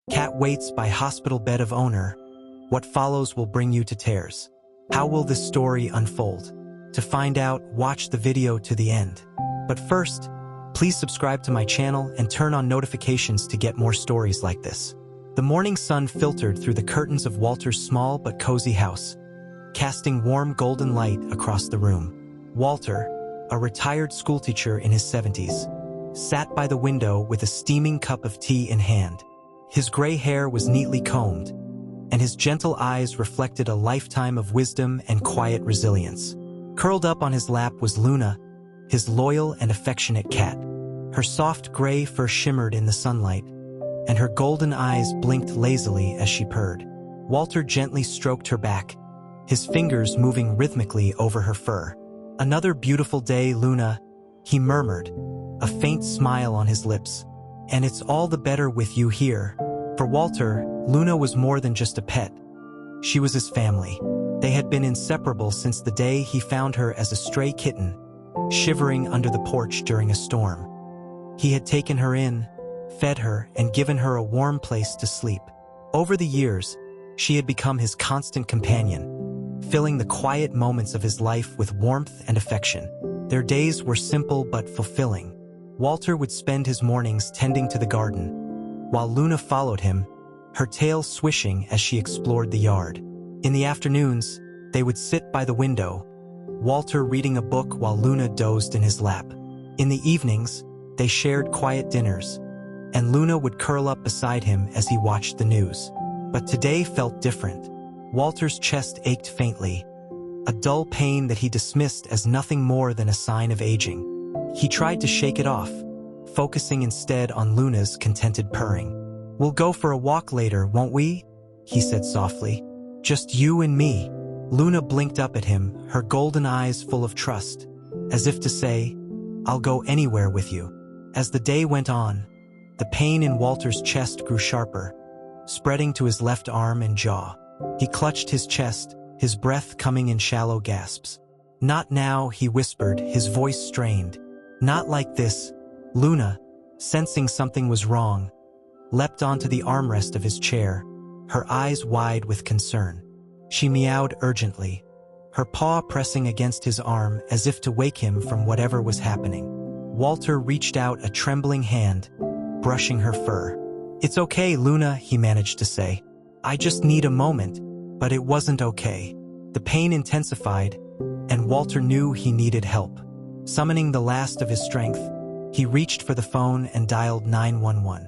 Cat waits by hospital bed of owner. What follows will bring you to tears. How will this story unfold? To find out, watch the video to the end. But first, please subscribe to my channel and turn on notifications to get more stories like this. The morning sun filtered through the curtains of Walter's small but cozy house, casting warm golden light across the room. Walter, a retired schoolteacher in his 70s, sat by the window with a steaming cup of tea in hand. His gray hair was neatly combed, and his gentle eyes reflected a lifetime of wisdom and quiet resilience. Curled up on his lap was Luna, his loyal and affectionate cat. Her soft gray fur shimmered in the sunlight, and her golden eyes blinked lazily as she purred. Walter gently stroked her back, his fingers moving rhythmically over her fur. "Another beautiful day, Luna," he murmured, a faint smile on his lips. "And it's all the better with you here." For Walter, Luna was more than just a pet. She was his family. They had been inseparable since the day he found her as a stray kitten, shivering under the porch during a storm. He had taken her in, fed her, and given her a warm place to sleep. Over the years, she had become his constant companion, filling the quiet moments of his life with warmth and affection. Their days were simple but fulfilling. Walter would spend his mornings tending to the garden, while Luna followed him, her tail swishing as she explored the yard. In the afternoons, they would sit by the window, Walter reading a book while Luna dozed in his lap. In the evenings, they shared quiet dinners, and Luna would curl up beside him as he watched the news. But today felt different. Walter's chest ached faintly, a dull pain that he dismissed as nothing more than a sign of aging. He tried to shake it off, focusing instead on Luna's contented purring. "We'll go for a walk later, won't we?" he said softly. "Just you and me." Luna blinked up at him, her golden eyes full of trust, as if to say, "I'll go anywhere with you." As the day went on, the pain in Walter's chest grew sharper, spreading to his left arm and jaw. He clutched his chest, his breath coming in shallow gasps. "Not now," he whispered, his voice strained. "Not like this." Luna, sensing something was wrong, leapt onto the armrest of his chair, her eyes wide with concern. She meowed urgently, her paw pressing against his arm as if to wake him from whatever was happening. Walter reached out a trembling hand, brushing her fur. "It's okay, Luna," he managed to say. "I just need a moment." But it wasn't okay. The pain intensified, and Walter knew he needed help. Summoning the last of his strength, he reached for the phone and dialed 911.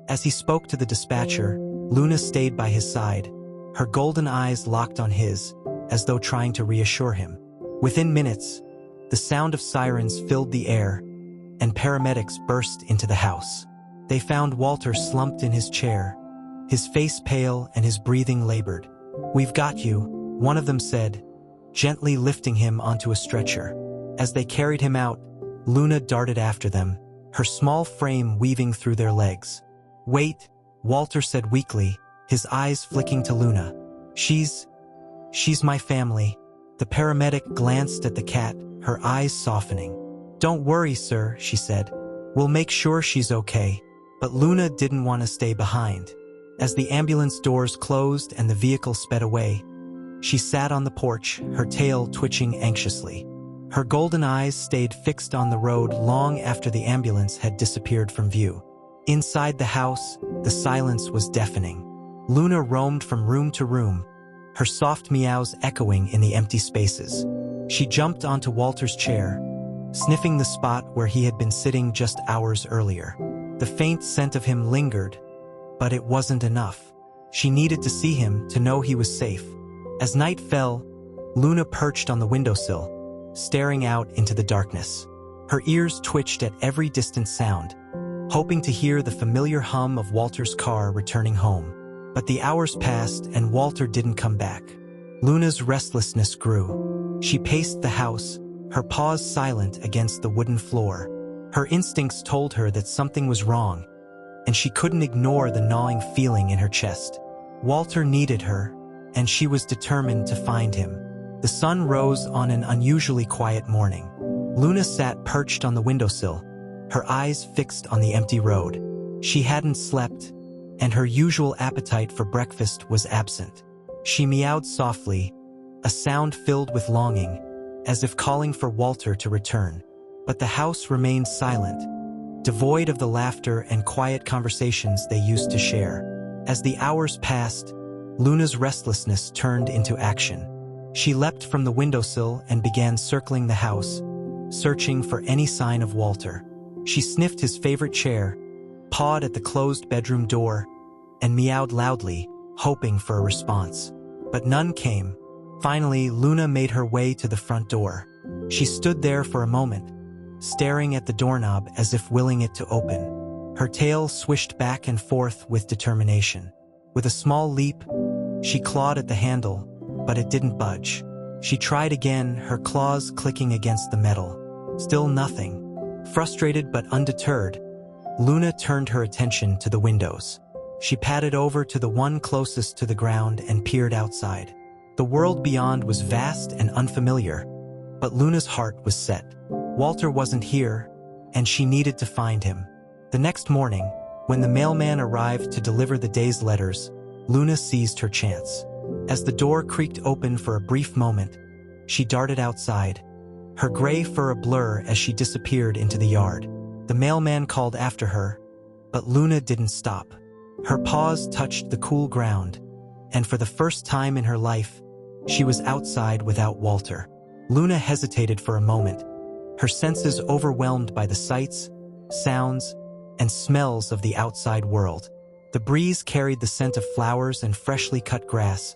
As he spoke to the dispatcher, Luna stayed by his side, her golden eyes locked on his, as though trying to reassure him. Within minutes, the sound of sirens filled the air, and paramedics burst into the house. They found Walter slumped in his chair, his face pale and his breathing labored. "We've got you," one of them said, gently lifting him onto a stretcher. As they carried him out, Luna darted after them, her small frame weaving through their legs. "Wait," Walter said weakly, his eyes flicking to Luna. She's my family." The paramedic glanced at the cat, her eyes softening. "Don't worry, sir," she said. "We'll make sure she's okay." But Luna didn't want to stay behind. As the ambulance doors closed and the vehicle sped away, she sat on the porch, her tail twitching anxiously. Her golden eyes stayed fixed on the road long after the ambulance had disappeared from view. Inside the house, the silence was deafening. Luna roamed from room to room, her soft meows echoing in the empty spaces. She jumped onto Walter's chair, sniffing the spot where he had been sitting just hours earlier. The faint scent of him lingered, but it wasn't enough. She needed to see him to know he was safe. As night fell, Luna perched on the windowsill, staring out into the darkness. Her ears twitched at every distant sound, hoping to hear the familiar hum of Walter's car returning home. But the hours passed and Walter didn't come back. Luna's restlessness grew. She paced the house, her paws silent against the wooden floor. Her instincts told her that something was wrong, and she couldn't ignore the gnawing feeling in her chest. Walter needed her, and she was determined to find him. The sun rose on an unusually quiet morning. Luna sat perched on the windowsill, her eyes fixed on the empty road. She hadn't slept, and her usual appetite for breakfast was absent. She meowed softly, a sound filled with longing, as if calling for Walter to return. But the house remained silent, devoid of the laughter and quiet conversations they used to share. As the hours passed, Luna's restlessness turned into action. She leapt from the windowsill and began circling the house, searching for any sign of Walter. She sniffed his favorite chair, pawed at the closed bedroom door, and meowed loudly, hoping for a response. But none came. Finally, Luna made her way to the front door. She stood there for a moment, staring at the doorknob as if willing it to open. Her tail swished back and forth with determination. With a small leap, she clawed at the handle, but it didn't budge. She tried again, her claws clicking against the metal. Still nothing. Frustrated but undeterred, Luna turned her attention to the windows. She padded over to the one closest to the ground and peered outside. The world beyond was vast and unfamiliar, but Luna's heart was set. Walter wasn't here, and she needed to find him. The next morning, when the mailman arrived to deliver the day's letters, Luna seized her chance. As the door creaked open for a brief moment, she darted outside, her gray fur a blur as she disappeared into the yard. The mailman called after her, but Luna didn't stop. Her paws touched the cool ground, and for the first time in her life, she was outside without Walter. Luna hesitated for a moment, her senses overwhelmed by the sights, sounds, and smells of the outside world. The breeze carried the scent of flowers and freshly cut grass,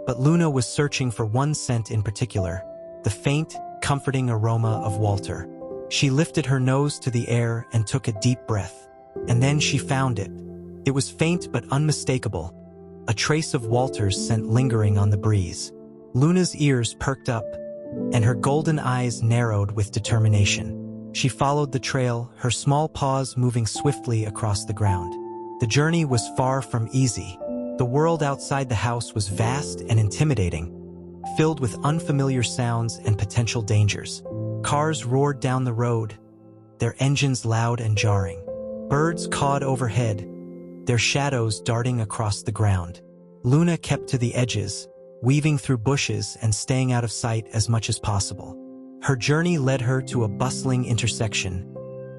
but Luna was searching for one scent in particular, the faint, comforting aroma of Walter. She lifted her nose to the air and took a deep breath. And then she found it. It was faint but unmistakable, a trace of Walter's scent lingering on the breeze. Luna's ears perked up, and her golden eyes narrowed with determination. She followed the trail, her small paws moving swiftly across the ground. The journey was far from easy. The world outside the house was vast and intimidating, filled with unfamiliar sounds and potential dangers. Cars roared down the road, their engines loud and jarring. Birds cawed overhead, their shadows darting across the ground. Luna kept to the edges, weaving through bushes and staying out of sight as much as possible. Her journey led her to a bustling intersection,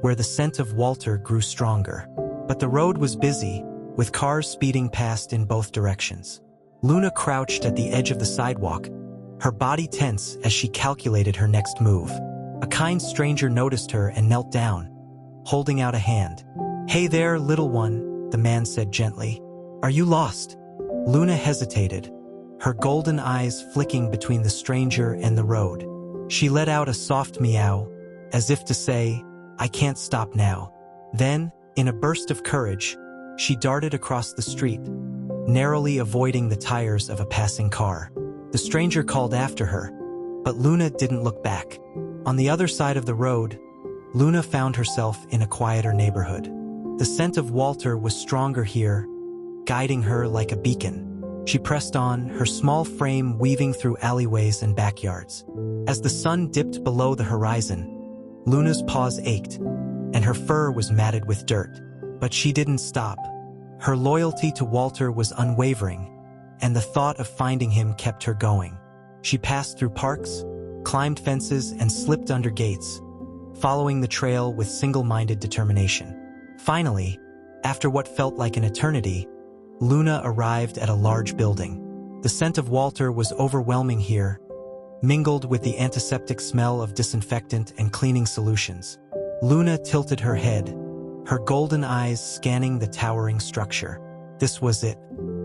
where the scent of Walter grew stronger. But the road was busy, with cars speeding past in both directions. Luna crouched at the edge of the sidewalk, her body tense as she calculated her next move. A kind stranger noticed her and knelt down, holding out a hand. "Hey there, little one," the man said gently. "Are you lost?" Luna hesitated, her golden eyes flicking between the stranger and the road. She let out a soft meow, as if to say, "I can't stop now." Then, in a burst of courage, she darted across the street, narrowly avoiding the tires of a passing car. The stranger called after her, but Luna didn't look back. On the other side of the road, Luna found herself in a quieter neighborhood. The scent of Walter was stronger here, guiding her like a beacon. She pressed on, her small frame weaving through alleyways and backyards. As the sun dipped below the horizon, Luna's paws ached, and her fur was matted with dirt. But she didn't stop. Her loyalty to Walter was unwavering, and the thought of finding him kept her going. She passed through parks, climbed fences, and slipped under gates, following the trail with single-minded determination. Finally, after what felt like an eternity, Luna arrived at a large building. The scent of Walter was overwhelming here, mingled with the antiseptic smell of disinfectant and cleaning solutions. Luna tilted her head, her golden eyes scanning the towering structure. This was it.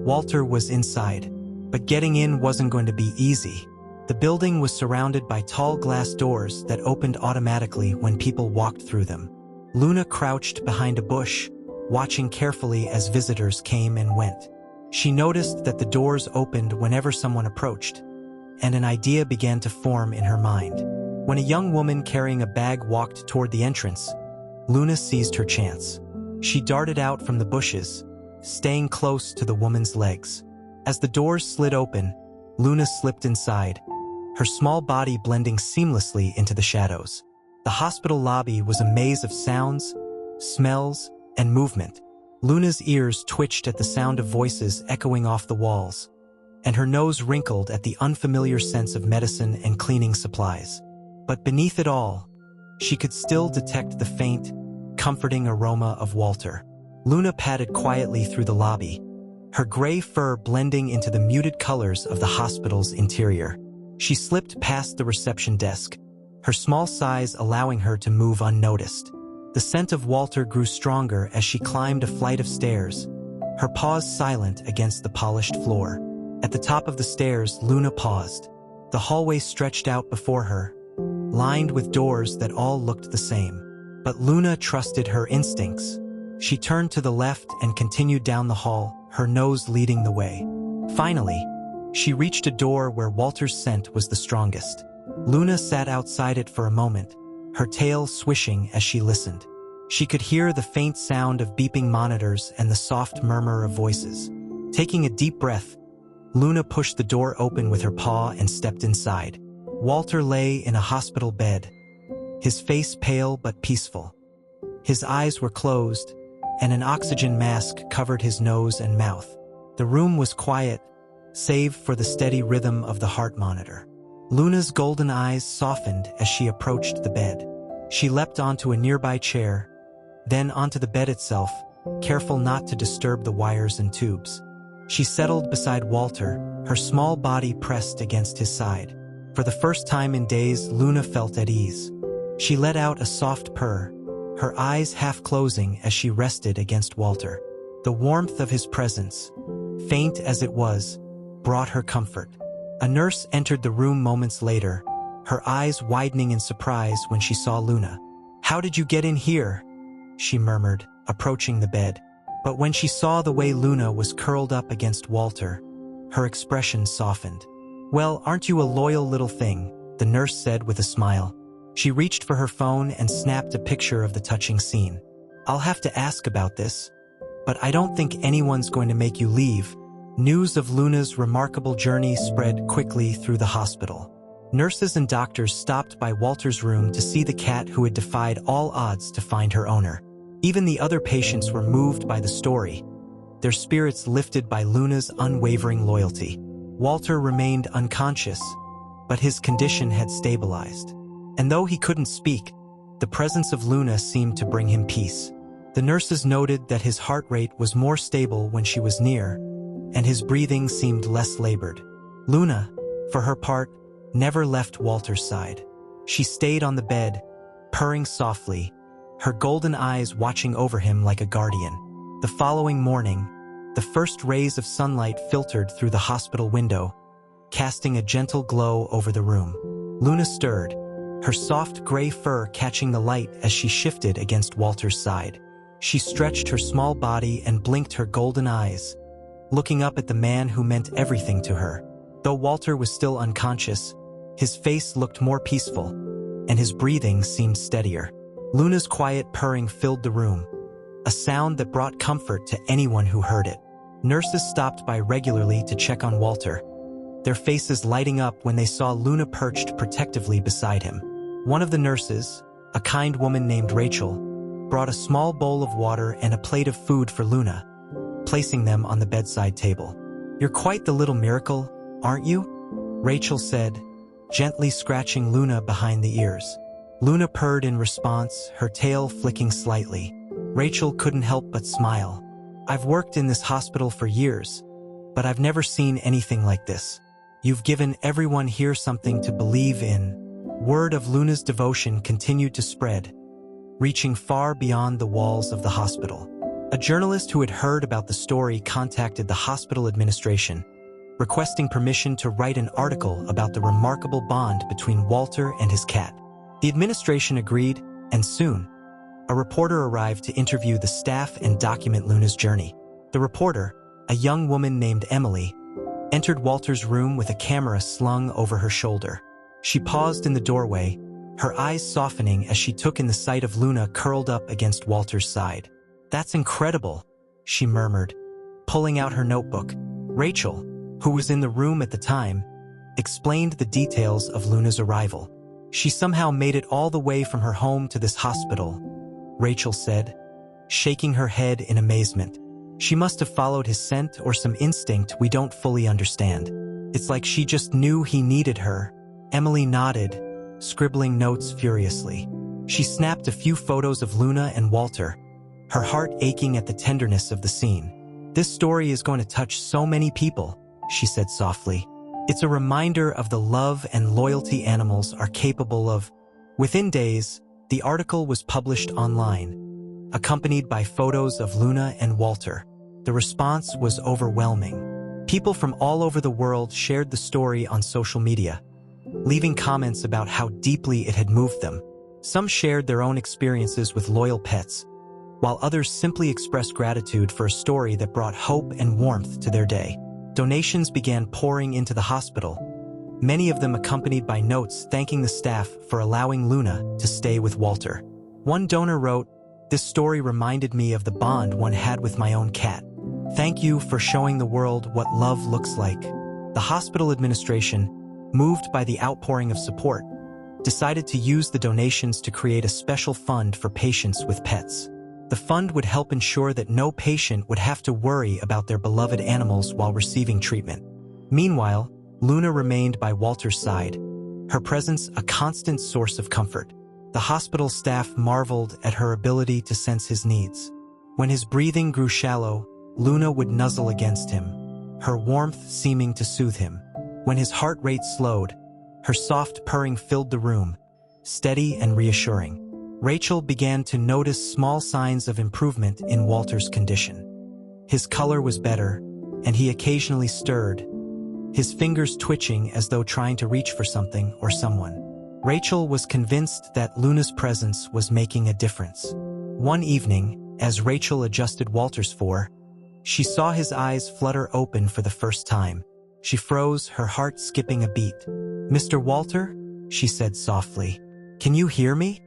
Walter was inside, but getting in wasn't going to be easy. The building was surrounded by tall glass doors that opened automatically when people walked through them. Luna crouched behind a bush, watching carefully as visitors came and went. She noticed that the doors opened whenever someone approached, and an idea began to form in her mind. When a young woman carrying a bag walked toward the entrance, Luna seized her chance. She darted out from the bushes, staying close to the woman's legs. As the doors slid open, Luna slipped inside, her small body blending seamlessly into the shadows. The hospital lobby was a maze of sounds, smells, and movement, Luna's ears twitched at the sound of voices echoing off the walls, and her nose wrinkled at the unfamiliar sense of medicine and cleaning supplies. But beneath it all, she could still detect the faint, comforting aroma of Walter. Luna padded quietly through the lobby, her gray fur blending into the muted colors of the hospital's interior. She slipped past the reception desk, her small size allowing her to move unnoticed. The scent of Walter grew stronger as she climbed a flight of stairs, her paws silent against the polished floor. At the top of the stairs, Luna paused. The hallway stretched out before her, lined with doors that all looked the same. But Luna trusted her instincts. She turned to the left and continued down the hall, her nose leading the way. Finally, she reached a door where Walter's scent was the strongest. Luna sat outside it for a moment, her tail swishing as she listened. She could hear the faint sound of beeping monitors and the soft murmur of voices. Taking a deep breath, Luna pushed the door open with her paw and stepped inside. Walter lay in a hospital bed, his face pale but peaceful. His eyes were closed, and an oxygen mask covered his nose and mouth. The room was quiet, save for the steady rhythm of the heart monitor. Luna's golden eyes softened as she approached the bed. She leapt onto a nearby chair, then onto the bed itself, careful not to disturb the wires and tubes. She settled beside Walter, her small body pressed against his side. For the first time in days, Luna felt at ease. She let out a soft purr, her eyes half closing as she rested against Walter. The warmth of his presence, faint as it was, brought her comfort. A nurse entered the room moments later, her eyes widening in surprise when she saw Luna. "How did you get in here?" she murmured, approaching the bed. But when she saw the way Luna was curled up against Walter, her expression softened. "Well, aren't you a loyal little thing?" the nurse said with a smile. She reached for her phone and snapped a picture of the touching scene. "I'll have to ask about this, but I don't think anyone's going to make you leave." News of Luna's remarkable journey spread quickly through the hospital. Nurses and doctors stopped by Walter's room to see the cat who had defied all odds to find her owner. Even the other patients were moved by the story, their spirits lifted by Luna's unwavering loyalty. Walter remained unconscious, but his condition had stabilized. And though he couldn't speak, the presence of Luna seemed to bring him peace. The nurses noted that his heart rate was more stable when she was near, and his breathing seemed less labored. Luna, for her part, never left Walter's side. She stayed on the bed, purring softly, her golden eyes watching over him like a guardian. The following morning, the first rays of sunlight filtered through the hospital window, casting a gentle glow over the room. Luna stirred, her soft gray fur catching the light as she shifted against Walter's side. She stretched her small body and blinked her golden eyes, looking up at the man who meant everything to her. Though Walter was still unconscious, his face looked more peaceful, and his breathing seemed steadier. Luna's quiet purring filled the room, a sound that brought comfort to anyone who heard it. Nurses stopped by regularly to check on Walter, their faces lighting up when they saw Luna perched protectively beside him. One of the nurses, a kind woman named Rachel, brought a small bowl of water and a plate of food for Luna, placing them on the bedside table. "You're quite the little miracle, aren't you?" Rachel said, gently scratching Luna behind the ears. Luna purred in response, her tail flicking slightly. Rachel couldn't help but smile. "I've worked in this hospital for years, but I've never seen anything like this. You've given everyone here something to believe in." Word of Luna's devotion continued to spread, reaching far beyond the walls of the hospital. A journalist who had heard about the story contacted the hospital administration, requesting permission to write an article about the remarkable bond between Walter and his cat. The administration agreed, and soon, a reporter arrived to interview the staff and document Luna's journey. The reporter, a young woman named Emily, entered Walter's room with a camera slung over her shoulder. She paused in the doorway, her eyes softening as she took in the sight of Luna curled up against Walter's side. "That's incredible," she murmured, pulling out her notebook. Rachel, who was in the room at the time, explained the details of Luna's arrival. "She somehow made it all the way from her home to this hospital," Rachel said, shaking her head in amazement. She must have followed his scent or some instinct we don't fully understand. It's like she just knew he needed her. Emily nodded, scribbling notes furiously. She snapped a few photos of Luna and Walter, her heart aching at the tenderness of the scene. This story is going to touch so many people, she said softly. It's a reminder of the love and loyalty animals are capable of. Within days, the article was published online, accompanied by photos of Luna and Walter. The response was overwhelming. People from all over the world shared the story on social media, leaving comments about how deeply it had moved them. Some shared their own experiences with loyal pets, while others simply expressed gratitude for a story that brought hope and warmth to their day. Donations began pouring into the hospital, many of them accompanied by notes thanking the staff for allowing Luna to stay with Walter. One donor wrote, "This story reminded me of the bond one had with my own cat. Thank you for showing the world what love looks like." The hospital administration, moved by the outpouring of support, decided to use the donations to create a special fund for patients with pets. The fund would help ensure that no patient would have to worry about their beloved animals while receiving treatment. Meanwhile, Luna remained by Walter's side, her presence a constant source of comfort. The hospital staff marveled at her ability to sense his needs. When his breathing grew shallow, Luna would nuzzle against him, her warmth seeming to soothe him. When his heart rate slowed, her soft purring filled the room, steady and reassuring. Rachel began to notice small signs of improvement in Walter's condition. His color was better, and he occasionally stirred, his fingers twitching as though trying to reach for something or someone. Rachel was convinced that Luna's presence was making a difference. One evening, as Rachel adjusted Walter's fur, she saw his eyes flutter open for the first time. She froze, her heart skipping a beat. "Mr. Walter?" she said softly. "Can you hear me?"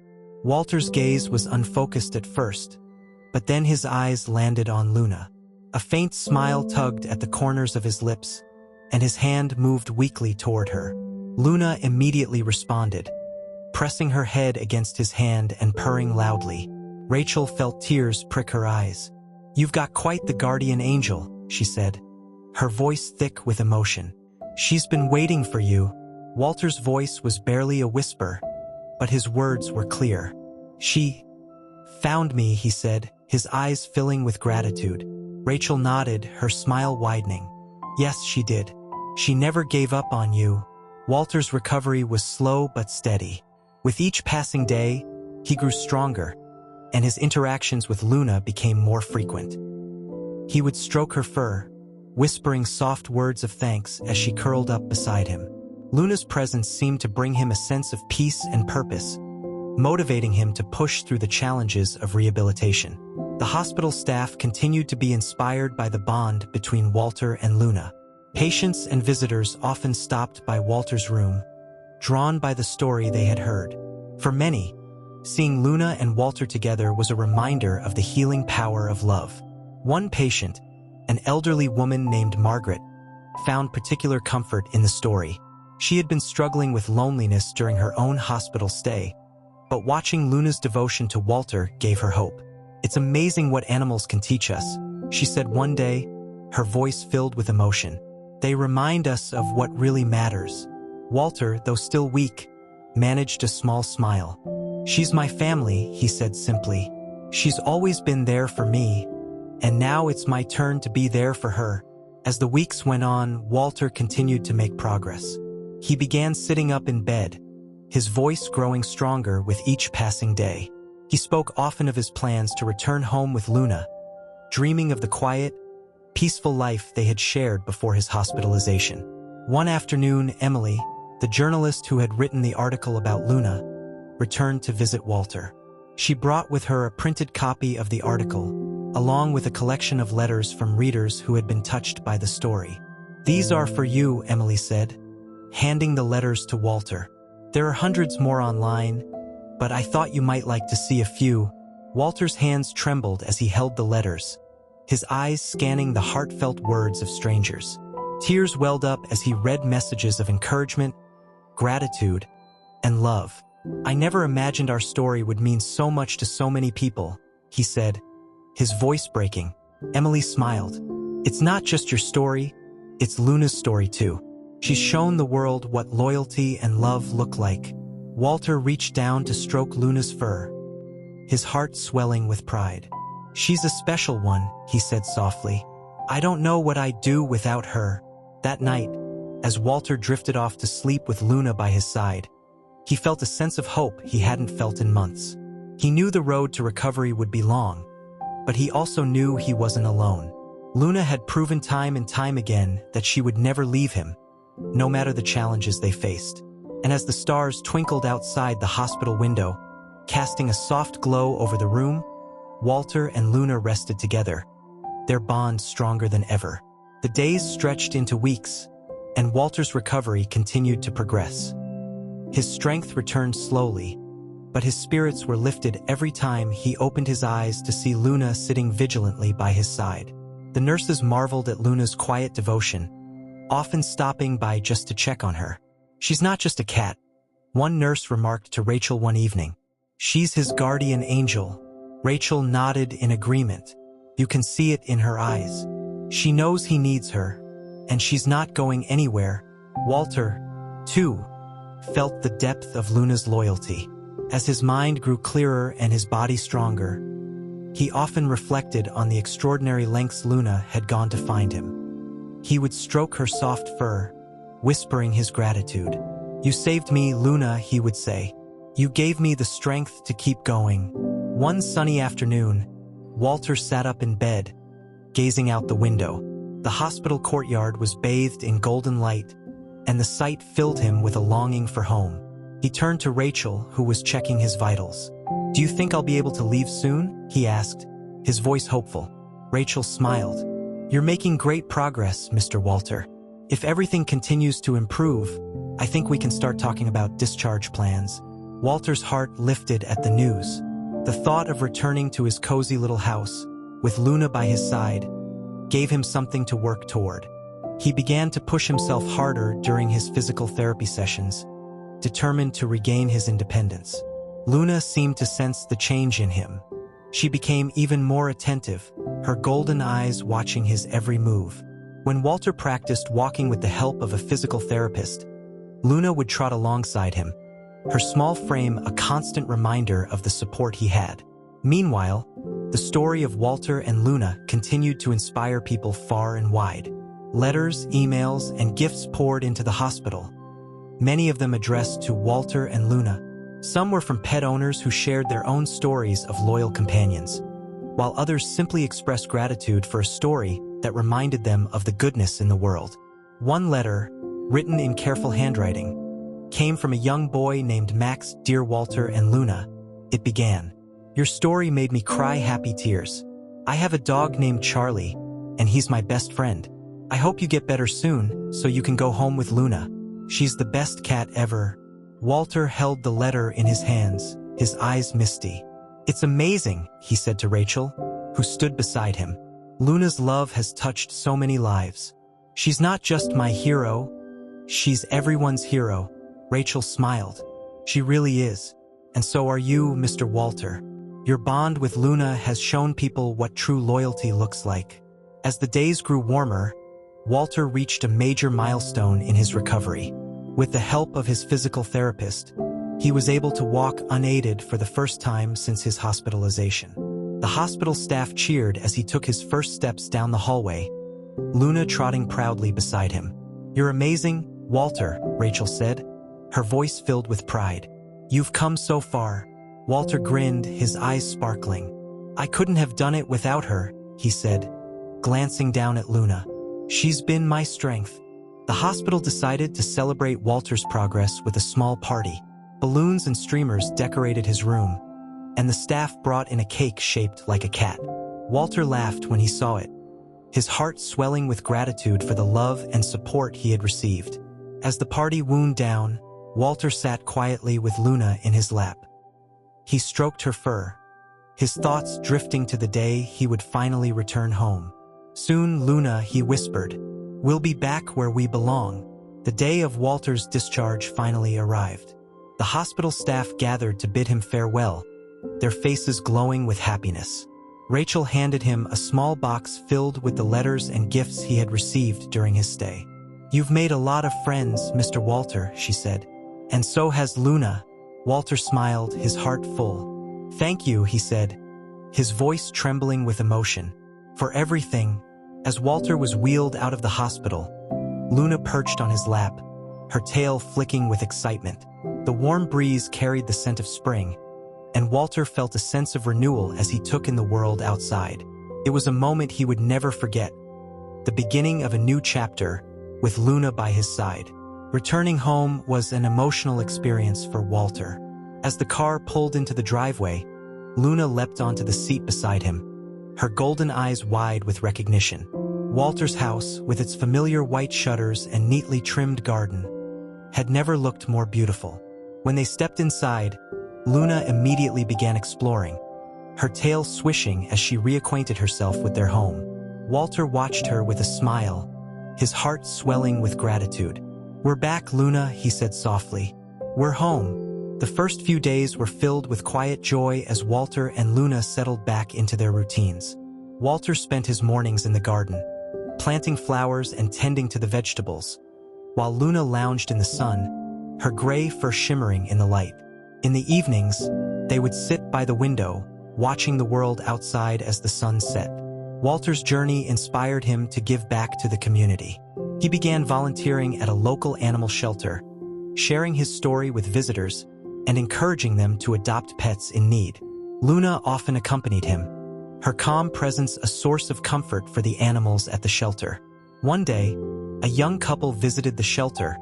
Walter's gaze was unfocused at first, but then his eyes landed on Luna. A faint smile tugged at the corners of his lips, and his hand moved weakly toward her. Luna immediately responded, pressing her head against his hand and purring loudly. Rachel felt tears prick her eyes. "You've got quite the guardian angel," she said, her voice thick with emotion. "She's been waiting for you." Walter's voice was barely a whisper, but his words were clear. "She found me," he said, his eyes filling with gratitude. Rachel nodded, her smile widening. "Yes, she did. She never gave up on you." Walter's recovery was slow but steady. With each passing day, he grew stronger, and his interactions with Luna became more frequent. He would stroke her fur, whispering soft words of thanks as she curled up beside him. Luna's presence seemed to bring him a sense of peace and purpose, motivating him to push through the challenges of rehabilitation. The hospital staff continued to be inspired by the bond between Walter and Luna. Patients and visitors often stopped by Walter's room, drawn by the story they had heard. For many, seeing Luna and Walter together was a reminder of the healing power of love. One patient, an elderly woman named Margaret, found particular comfort in the story. She had been struggling with loneliness during her own hospital stay, but watching Luna's devotion to Walter gave her hope. "It's amazing what animals can teach us," she said one day, her voice filled with emotion. "They remind us of what really matters." Walter, though still weak, managed a small smile. "She's my family," he said simply. "She's always been there for me, and now it's my turn to be there for her." As the weeks went on, Walter continued to make progress. He began sitting up in bed, his voice growing stronger with each passing day. He spoke often of his plans to return home with Luna, dreaming of the quiet, peaceful life they had shared before his hospitalization. One afternoon, Emily, the journalist who had written the article about Luna, returned to visit Walter. She brought with her a printed copy of the article, along with a collection of letters from readers who had been touched by the story. "These are for you," Emily said, handing the letters to Walter. "There are hundreds more online, but I thought you might like to see a few." Walter's hands trembled as he held the letters, his eyes scanning the heartfelt words of strangers. Tears welled up as he read messages of encouragement, gratitude, and love. "I never imagined our story would mean so much to so many people," he said, his voice breaking. Emily smiled. It's not just your story, it's Luna's story too. She's shown the world what loyalty and love look like. Walter reached down to stroke Luna's fur, his heart swelling with pride. She's a special one, he said softly. I don't know what I'd do without her. That night, as Walter drifted off to sleep with Luna by his side, he felt a sense of hope he hadn't felt in months. He knew the road to recovery would be long, but he also knew he wasn't alone. Luna had proven time and time again that she would never leave him, no matter the challenges they faced. And as the stars twinkled outside the hospital window, casting a soft glow over the room, Walter and Luna rested together, their bond stronger than ever. The days stretched into weeks, and Walter's recovery continued to progress. His strength returned slowly, but his spirits were lifted every time he opened his eyes to see Luna sitting vigilantly by his side. The nurses marveled at Luna's quiet devotion, often stopping by just to check on her. She's not just a cat, one nurse remarked to Rachel one evening. She's his guardian angel. Rachel nodded in agreement. You can see it in her eyes. She knows he needs her, and she's not going anywhere. Walter, too, felt the depth of Luna's loyalty. As his mind grew clearer and his body stronger, he often reflected on the extraordinary lengths Luna had gone to find him. He would stroke her soft fur, whispering his gratitude. You saved me, Luna, he would say. You gave me the strength to keep going. One sunny afternoon, Walter sat up in bed, gazing out the window. The hospital courtyard was bathed in golden light, and the sight filled him with a longing for home. He turned to Rachel, who was checking his vitals. Do you think I'll be able to leave soon? He asked, his voice hopeful. Rachel smiled. You're making great progress, Mr. Walter. If everything continues to improve, I think we can start talking about discharge plans. Walter's heart lifted at the news. The thought of returning to his cozy little house, with Luna by his side, gave him something to work toward. He began to push himself harder during his physical therapy sessions, determined to regain his independence. Luna seemed to sense the change in him. She became even more attentive, her golden eyes watching his every move. When Walter practiced walking with the help of a physical therapist, Luna would trot alongside him, her small frame a constant reminder of the support he had. Meanwhile, the story of Walter and Luna continued to inspire people far and wide. Letters, emails, and gifts poured into the hospital, many of them addressed to Walter and Luna. Some were from pet owners who shared their own stories of loyal companions, while others simply expressed gratitude for a story that reminded them of the goodness in the world. One letter, written in careful handwriting, came from a young boy named Max. Dear Walter and Luna, it began. Your story made me cry happy tears. I have a dog named Charlie, and he's my best friend. I hope you get better soon, so you can go home with Luna. She's the best cat ever. Walter held the letter in his hands, his eyes misty. It's amazing, he said to Rachel, who stood beside him. Luna's love has touched so many lives. She's not just my hero, she's everyone's hero. Rachel smiled. She really is. And so are you, Mr. Walter. Your bond with Luna has shown people what true loyalty looks like. As the days grew warmer, Walter reached a major milestone in his recovery. With the help of his physical therapist, he was able to walk unaided for the first time since his hospitalization. The hospital staff cheered as he took his first steps down the hallway, Luna trotting proudly beside him. You're amazing, Walter, Rachel said, her voice filled with pride. You've come so far. Walter grinned, his eyes sparkling. I couldn't have done it without her, he said, glancing down at Luna. She's been my strength. The hospital decided to celebrate Walter's progress with a small party. Balloons and streamers decorated his room, and the staff brought in a cake shaped like a cat. Walter laughed when he saw it, his heart swelling with gratitude for the love and support he had received. As the party wound down, Walter sat quietly with Luna in his lap. He stroked her fur, his thoughts drifting to the day he would finally return home. Soon, Luna, he whispered, we'll be back where we belong. The day of Walter's discharge finally arrived. The hospital staff gathered to bid him farewell, their faces glowing with happiness. Rachel handed him a small box filled with the letters and gifts he had received during his stay. "You've made a lot of friends, Mr. Walter," she said. "And so has Luna." Walter smiled, his heart full. "Thank you," he said, his voice trembling with emotion. "For everything." As Walter was wheeled out of the hospital, Luna perched on his lap, her tail flicking with excitement. The warm breeze carried the scent of spring, and Walter felt a sense of renewal as he took in the world outside. It was a moment he would never forget, the beginning of a new chapter, with Luna by his side. Returning home was an emotional experience for Walter. As the car pulled into the driveway, Luna leapt onto the seat beside him, her golden eyes wide with recognition. Walter's house, with its familiar white shutters and neatly trimmed garden, had never looked more beautiful. When they stepped inside, Luna immediately began exploring, her tail swishing as she reacquainted herself with their home. Walter watched her with a smile, his heart swelling with gratitude. "We're back, Luna," he said softly. "We're home." The first few days were filled with quiet joy as Walter and Luna settled back into their routines. Walter spent his mornings in the garden, planting flowers and tending to the vegetables, while Luna lounged in the sun, her gray fur shimmering in the light. In the evenings, they would sit by the window, watching the world outside as the sun set. Walter's journey inspired him to give back to the community. He began volunteering at a local animal shelter, sharing his story with visitors and encouraging them to adopt pets in need. Luna often accompanied him, her calm presence a source of comfort for the animals at the shelter. One day, a young couple visited the shelter,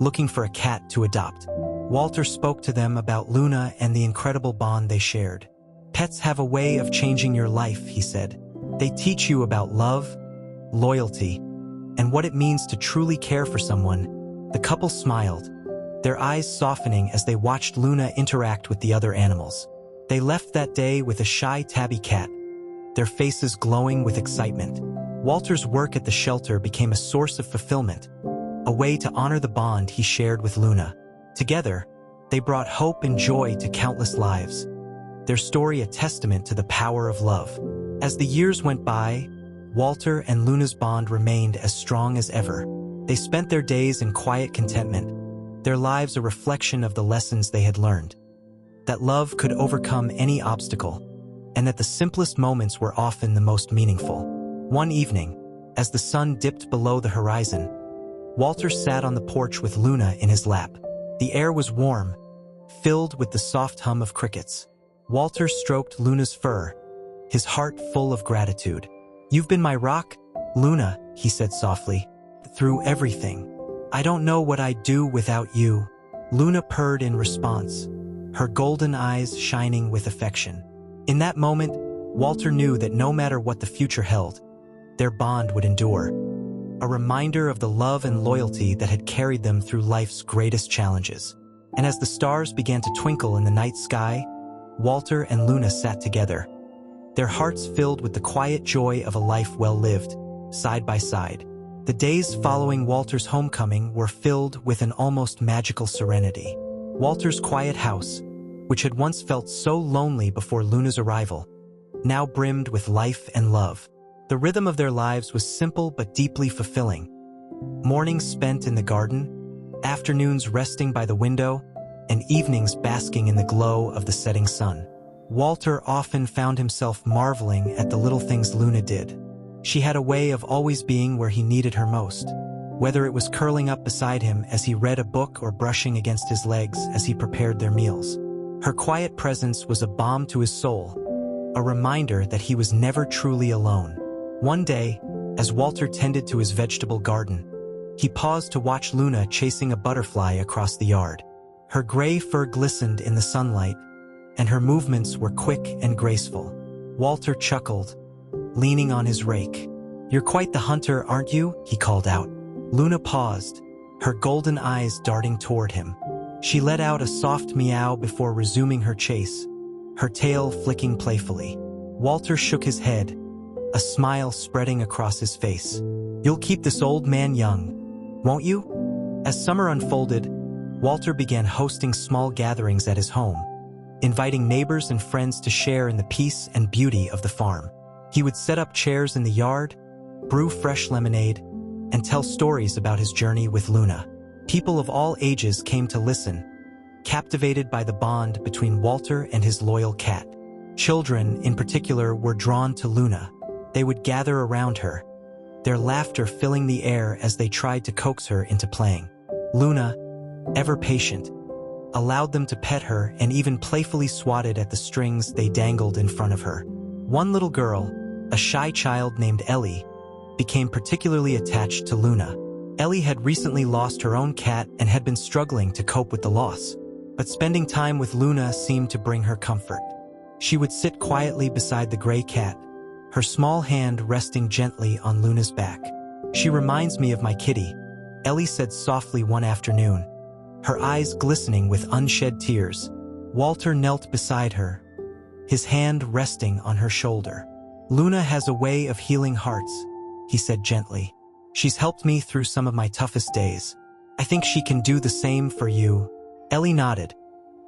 looking for a cat to adopt. Walter spoke to them about Luna and the incredible bond they shared. "Pets have a way of changing your life," he said. "They teach you about love, loyalty, and what it means to truly care for someone." The couple smiled, their eyes softening as they watched Luna interact with the other animals. They left that day with a shy tabby cat, their faces glowing with excitement. Walter's work at the shelter became a source of fulfillment, a way to honor the bond he shared with Luna. Together, they brought hope and joy to countless lives, their story a testament to the power of love. As the years went by, Walter and Luna's bond remained as strong as ever. They spent their days in quiet contentment, their lives a reflection of the lessons they had learned. That love could overcome any obstacle, and that the simplest moments were often the most meaningful. One evening, as the sun dipped below the horizon, Walter sat on the porch with Luna in his lap. The air was warm, filled with the soft hum of crickets. Walter stroked Luna's fur, his heart full of gratitude. "You've been my rock, Luna," he said softly, "through everything. I don't know what I'd do without you." Luna purred in response, her golden eyes shining with affection. In that moment, Walter knew that no matter what the future held, their bond would endure, a reminder of the love and loyalty that had carried them through life's greatest challenges. And as the stars began to twinkle in the night sky, Walter and Luna sat together, their hearts filled with the quiet joy of a life well lived, side by side. The days following Walter's homecoming were filled with an almost magical serenity. Walter's quiet house, which had once felt so lonely before Luna's arrival, now brimmed with life and love. The rhythm of their lives was simple but deeply fulfilling. Mornings spent in the garden, afternoons resting by the window, and evenings basking in the glow of the setting sun. Walter often found himself marveling at the little things Luna did. She had a way of always being where he needed her most, whether it was curling up beside him as he read a book or brushing against his legs as he prepared their meals. Her quiet presence was a balm to his soul, a reminder that he was never truly alone. One day, as Walter tended to his vegetable garden, he paused to watch Luna chasing a butterfly across the yard. Her gray fur glistened in the sunlight, and her movements were quick and graceful. Walter chuckled, leaning on his rake. "You're quite the hunter, aren't you?" he called out. Luna paused, her golden eyes darting toward him. She let out a soft meow before resuming her chase, her tail flicking playfully. Walter shook his head, a smile spreading across his face. "You'll keep this old man young, won't you?" As summer unfolded, Walter began hosting small gatherings at his home, inviting neighbors and friends to share in the peace and beauty of the farm. He would set up chairs in the yard, brew fresh lemonade, and tell stories about his journey with Luna. People of all ages came to listen, captivated by the bond between Walter and his loyal cat. Children, in particular, were drawn to Luna. They would gather around her, their laughter filling the air as they tried to coax her into playing. Luna, ever patient, allowed them to pet her and even playfully swatted at the strings they dangled in front of her. One little girl, a shy child named Ellie, became particularly attached to Luna. Ellie had recently lost her own cat and had been struggling to cope with the loss. But spending time with Luna seemed to bring her comfort. She would sit quietly beside the gray cat, her small hand resting gently on Luna's back. "She reminds me of my kitty," Ellie said softly one afternoon, her eyes glistening with unshed tears. Walter knelt beside her, his hand resting on her shoulder. "Luna has a way of healing hearts," he said gently. "She's helped me through some of my toughest days. I think she can do the same for you." Ellie nodded,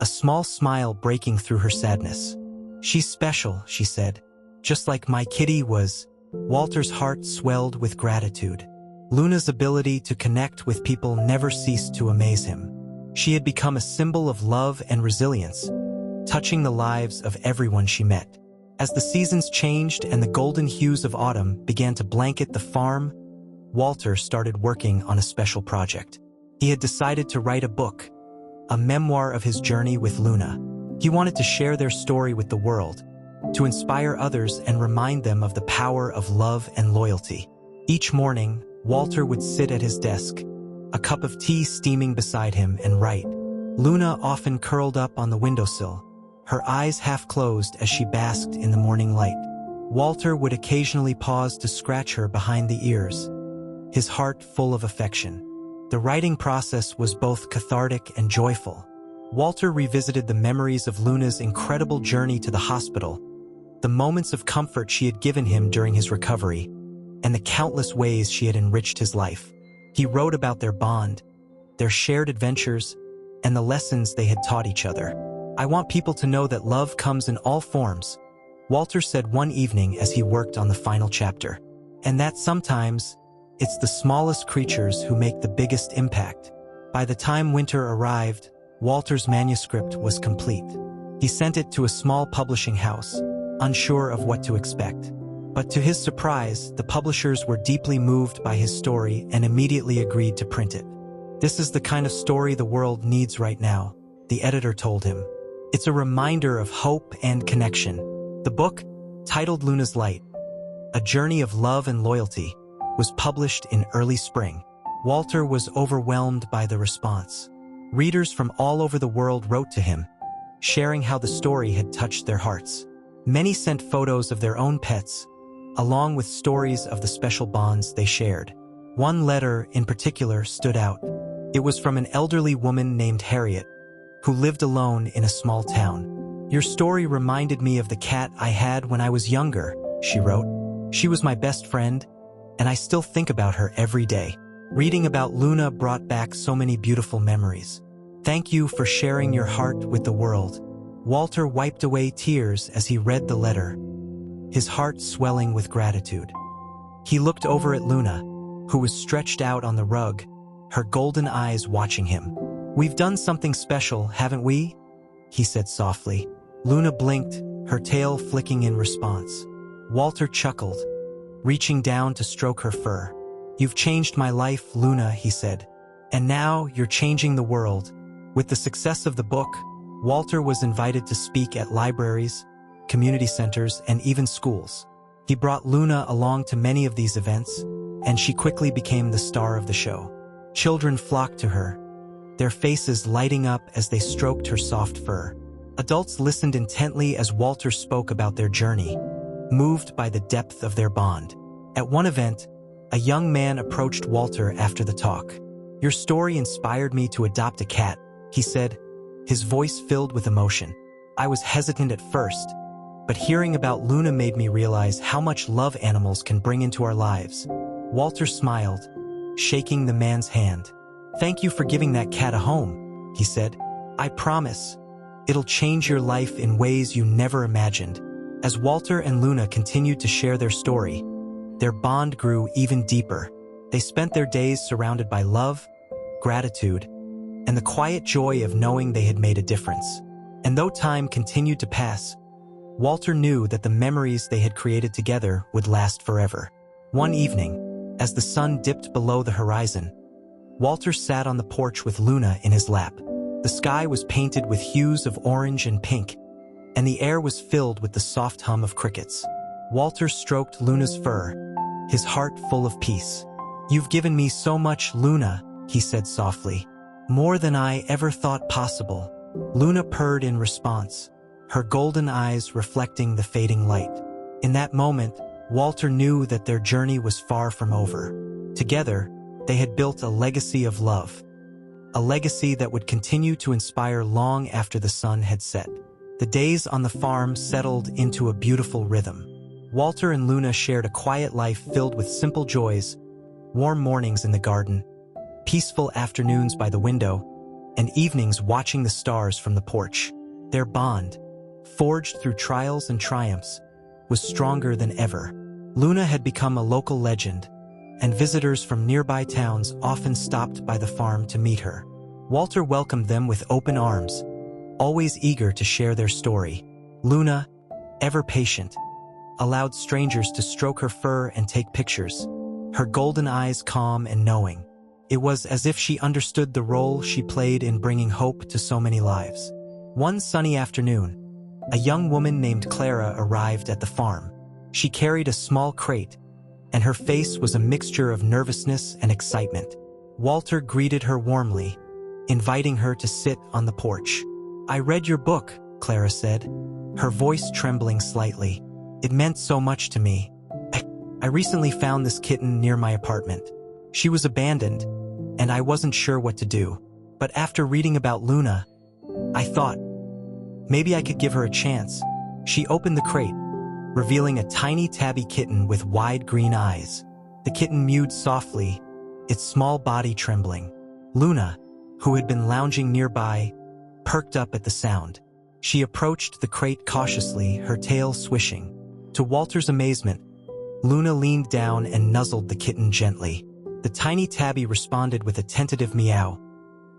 a small smile breaking through her sadness. "She's special," she said, "just like my kitty was." Walter's heart swelled with gratitude. Luna's ability to connect with people never ceased to amaze him. She had become a symbol of love and resilience, touching the lives of everyone she met. As the seasons changed and the golden hues of autumn began to blanket the farm, Walter started working on a special project. He had decided to write a book, a memoir of his journey with Luna. He wanted to share their story with the world, to inspire others and remind them of the power of love and loyalty. Each morning, Walter would sit at his desk, a cup of tea steaming beside him, and write. Luna often curled up on the windowsill, her eyes half closed as she basked in the morning light. Walter would occasionally pause to scratch her behind the ears, his heart full of affection. The writing process was both cathartic and joyful. Walter revisited the memories of Luna's incredible journey to the hospital, the moments of comfort she had given him during his recovery, and the countless ways she had enriched his life. He wrote about their bond, their shared adventures, and the lessons they had taught each other. "I want people to know that love comes in all forms," Walter said one evening as he worked on the final chapter. "And that sometimes, it's the smallest creatures who make the biggest impact." By the time winter arrived, Walter's manuscript was complete. He sent it to a small publishing house, unsure of what to expect. But to his surprise, the publishers were deeply moved by his story and immediately agreed to print it. "This is the kind of story the world needs right now," the editor told him. "It's a reminder of hope and connection." The book, titled Luna's Light, A Journey of Love and Loyalty, was published in early spring. Walter was overwhelmed by the response. Readers from all over the world wrote to him, sharing how the story had touched their hearts. Many sent photos of their own pets, along with stories of the special bonds they shared. One letter in particular stood out. It was from an elderly woman named Harriet, who lived alone in a small town. "Your story reminded me of the cat I had when I was younger," she wrote. "She was my best friend, and I still think about her every day. Reading about Luna brought back so many beautiful memories. Thank you for sharing your heart with the world." Walter wiped away tears as he read the letter, his heart swelling with gratitude. He looked over at Luna, who was stretched out on the rug, her golden eyes watching him. "We've done something special, haven't we?" he said softly. Luna blinked, her tail flicking in response. Walter chuckled, reaching down to stroke her fur. "You've changed my life, Luna," he said. "And now you're changing the world." With the success of the book, Walter was invited to speak at libraries, community centers, and even schools. He brought Luna along to many of these events, and she quickly became the star of the show. Children flocked to her, their faces lighting up as they stroked her soft fur. Adults listened intently as Walter spoke about their journey, moved by the depth of their bond. At one event, a young man approached Walter after the talk. "Your story inspired me to adopt a cat," he said, his voice filled with emotion. "I was hesitant at first, but hearing about Luna made me realize how much love animals can bring into our lives." Walter smiled, shaking the man's hand. "Thank you for giving that cat a home," he said. "I promise, It'll change your life in ways you never imagined. As Walter and Luna continued to share their story, their bond grew even deeper. They spent their days surrounded by love, gratitude, and the quiet joy of knowing they had made a difference. And though time continued to pass, Walter knew that the memories they had created together would last forever. One evening, as the sun dipped below the horizon, Walter sat on the porch with Luna in his lap. The sky was painted with hues of orange and pink, and the air was filled with the soft hum of crickets. Walter stroked Luna's fur, his heart full of peace. "You've given me so much, Luna," he said softly. "More than I ever thought possible." Luna purred in response, her golden eyes reflecting the fading light. In that moment, Walter knew that their journey was far from over. Together, they had built a legacy of love, a legacy that would continue to inspire long after the sun had set. The days on the farm settled into a beautiful rhythm. Walter and Luna shared a quiet life filled with simple joys, warm mornings in the garden, peaceful afternoons by the window, and evenings watching the stars from the porch. Their bond, forged through trials and triumphs, was stronger than ever. Luna had become a local legend, and visitors from nearby towns often stopped by the farm to meet her. Walter welcomed them with open arms, always eager to share their story. Luna, ever patient, allowed strangers to stroke her fur and take pictures, her golden eyes calm and knowing. It was as if she understood the role she played in bringing hope to so many lives. One sunny afternoon, a young woman named Clara arrived at the farm. She carried a small crate, and her face was a mixture of nervousness and excitement. Walter greeted her warmly, inviting her to sit on the porch. "I read your book," Clara said, her voice trembling slightly. "It meant so much to me. I recently found this kitten near my apartment. She was abandoned, and I wasn't sure what to do. But after reading about Luna, I thought, maybe I could give her a chance." She opened the crate, revealing a tiny tabby kitten with wide green eyes. The kitten mewed softly, its small body trembling. Luna, who had been lounging nearby, perked up at the sound. She approached the crate cautiously, her tail swishing. To Walter's amazement, Luna leaned down and nuzzled the kitten gently. The tiny tabby responded with a tentative meow,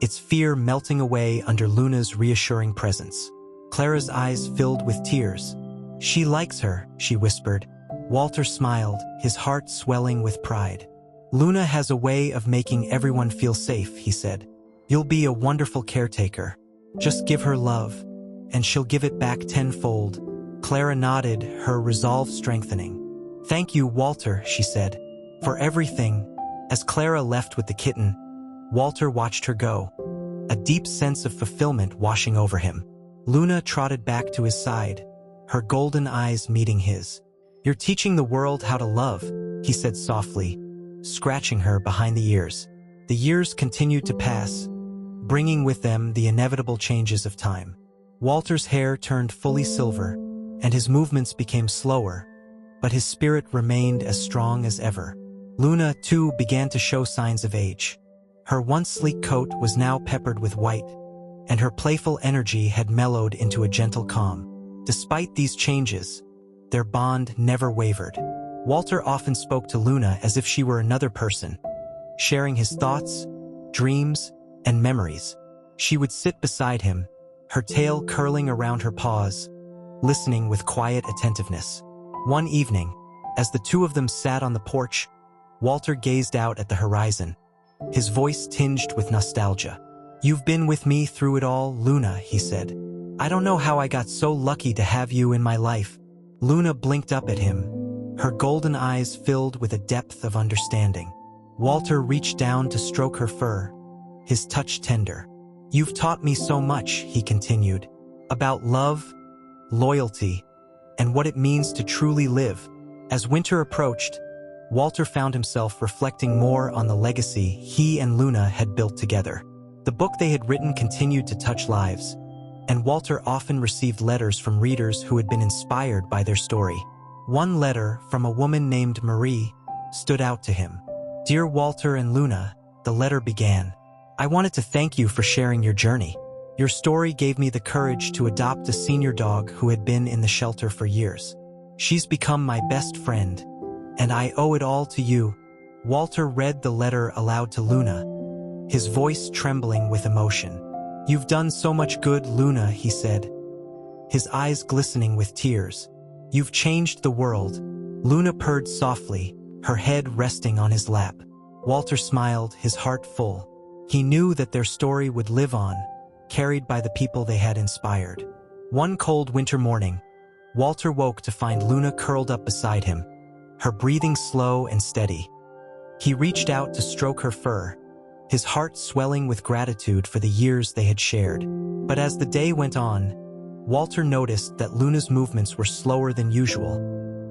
its fear melting away under Luna's reassuring presence. Clara's eyes filled with tears. "She likes her," she whispered. Walter smiled, his heart swelling with pride. "Luna has a way of making everyone feel safe," he said. "You'll be a wonderful caretaker. Just give her love, and she'll give it back tenfold." Clara nodded, her resolve strengthening. "Thank you, Walter," she said, "for everything." As Clara left with the kitten, Walter watched her go, a deep sense of fulfillment washing over him. Luna trotted back to his side, her golden eyes meeting his. "You're teaching the world how to love," he said softly, scratching her behind the ears. The years continued to pass, bringing with them the inevitable changes of time. Walter's hair turned fully silver, and his movements became slower, but his spirit remained as strong as ever. Luna, too, began to show signs of age. Her once sleek coat was now peppered with white, and her playful energy had mellowed into a gentle calm. Despite these changes, their bond never wavered. Walter often spoke to Luna as if she were another person, sharing his thoughts, dreams, and memories. She would sit beside him, her tail curling around her paws, listening with quiet attentiveness. One evening, as the two of them sat on the porch, Walter gazed out at the horizon, his voice tinged with nostalgia. "You've been with me through it all, Luna," he said. "I don't know how I got so lucky to have you in my life." Luna blinked up at him, her golden eyes filled with a depth of understanding. Walter reached down to stroke her fur, his touch tender. "You've taught me so much," he continued, "about love, loyalty, and what it means to truly live." As winter approached, Walter found himself reflecting more on the legacy he and Luna had built together. The book they had written continued to touch lives, and Walter often received letters from readers who had been inspired by their story. One letter, from a woman named Marie, stood out to him. "Dear Walter and Luna," the letter began, "I wanted to thank you for sharing your journey. Your story gave me the courage to adopt a senior dog who had been in the shelter for years. She's become my best friend, and I owe it all to you." Walter read the letter aloud to Luna, his voice trembling with emotion. "You've done so much good, Luna," he said, his eyes glistening with tears. "You've changed the world." Luna purred softly, her head resting on his lap. Walter smiled, his heart full. He knew that their story would live on, carried by the people they had inspired. One cold winter morning, Walter woke to find Luna curled up beside him, her breathing slow and steady. He reached out to stroke her fur, his heart swelling with gratitude for the years they had shared. But as the day went on, Walter noticed that Luna's movements were slower than usual,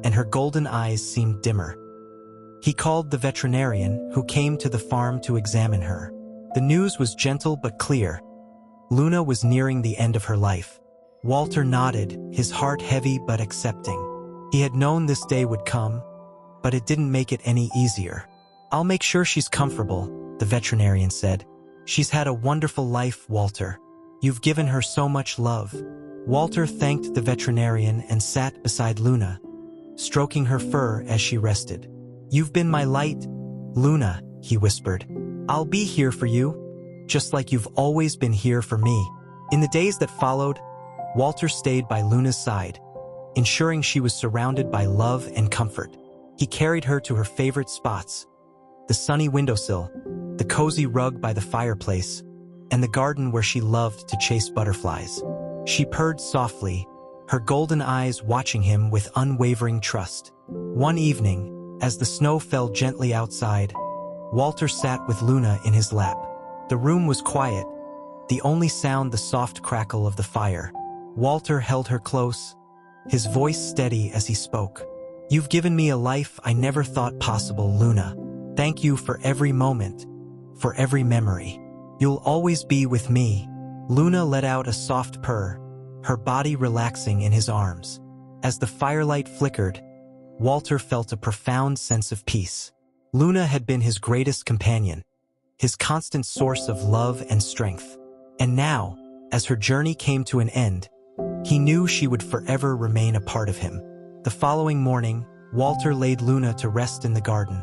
and her golden eyes seemed dimmer. He called the veterinarian, who came to the farm to examine her. The news was gentle but clear. Luna was nearing the end of her life. Walter nodded, his heart heavy but accepting. He had known this day would come, but it didn't make it any easier. "I'll make sure she's comfortable," the veterinarian said. "She's had a wonderful life, Walter. You've given her so much love." Walter thanked the veterinarian and sat beside Luna, stroking her fur as she rested. "You've been my light, Luna," he whispered. "I'll be here for you, just like you've always been here for me." In the days that followed, Walter stayed by Luna's side, ensuring she was surrounded by love and comfort. He carried her to her favorite spots: the sunny windowsill, the cozy rug by the fireplace, and the garden where she loved to chase butterflies. She purred softly, her golden eyes watching him with unwavering trust. One evening, as the snow fell gently outside, Walter sat with Luna in his lap. The room was quiet, the only sound the soft crackle of the fire. Walter held her close, his voice steady as he spoke. "You've given me a life I never thought possible, Luna. Thank you for every moment, for every memory. You'll always be with me." Luna let out a soft purr, her body relaxing in his arms. As the firelight flickered, Walter felt a profound sense of peace. Luna had been his greatest companion, his constant source of love and strength. And now, as her journey came to an end, he knew she would forever remain a part of him. The following morning, Walter laid Luna to rest in the garden,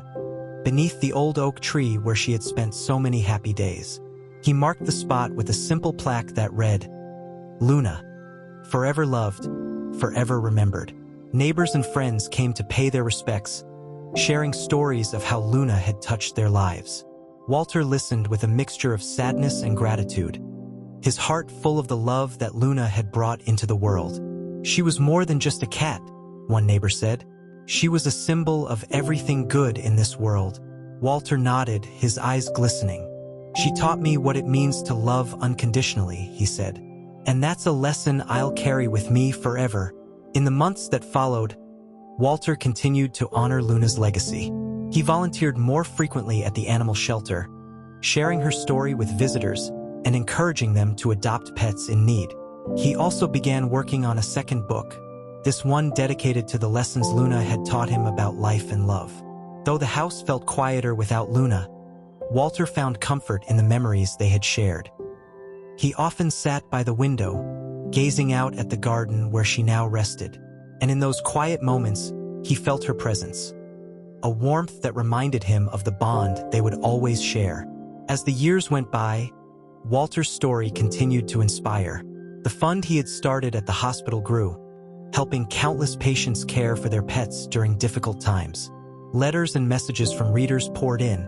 beneath the old oak tree where she had spent so many happy days. He marked the spot with a simple plaque that read, "Luna, forever loved, forever remembered." Neighbors and friends came to pay their respects, sharing stories of how Luna had touched their lives. Walter listened with a mixture of sadness and gratitude, his heart full of the love that Luna had brought into the world. "She was more than just a cat," one neighbor said. "She was a symbol of everything good in this world." Walter nodded, his eyes glistening. "She taught me what it means to love unconditionally," he said. "And that's a lesson I'll carry with me forever." In the months that followed, Walter continued to honor Luna's legacy. He volunteered more frequently at the animal shelter, sharing her story with visitors and encouraging them to adopt pets in need. He also began working on a second book, this one dedicated to the lessons Luna had taught him about life and love. Though the house felt quieter without Luna, Walter found comfort in the memories they had shared. He often sat by the window, gazing out at the garden where she now rested, and in those quiet moments, he felt her presence, a warmth that reminded him of the bond they would always share. As the years went by, Walter's story continued to inspire. The fund he had started at the hospital grew, helping countless patients care for their pets during difficult times. Letters and messages from readers poured in,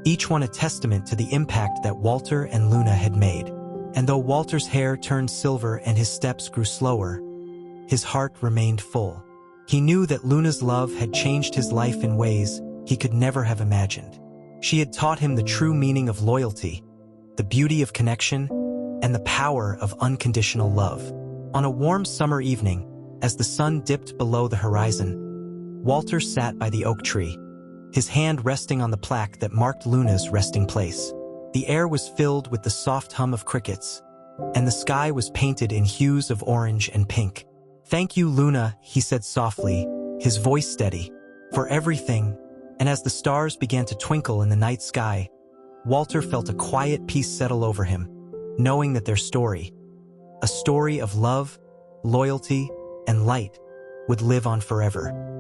each one a testament to the impact that Walter and Luna had made. And though Walter's hair turned silver and his steps grew slower, his heart remained full. He knew that Luna's love had changed his life in ways he could never have imagined. She had taught him the true meaning of loyalty, the beauty of connection, and the power of unconditional love. On a warm summer evening, as the sun dipped below the horizon, Walter sat by the oak tree, his hand resting on the plaque that marked Luna's resting place. The air was filled with the soft hum of crickets, and the sky was painted in hues of orange and pink. "Thank you, Luna," he said softly, his voice steady, "for everything." And as the stars began to twinkle in the night sky, Walter felt a quiet peace settle over him. knowing that their story, a story of love, loyalty, and light, would live on forever.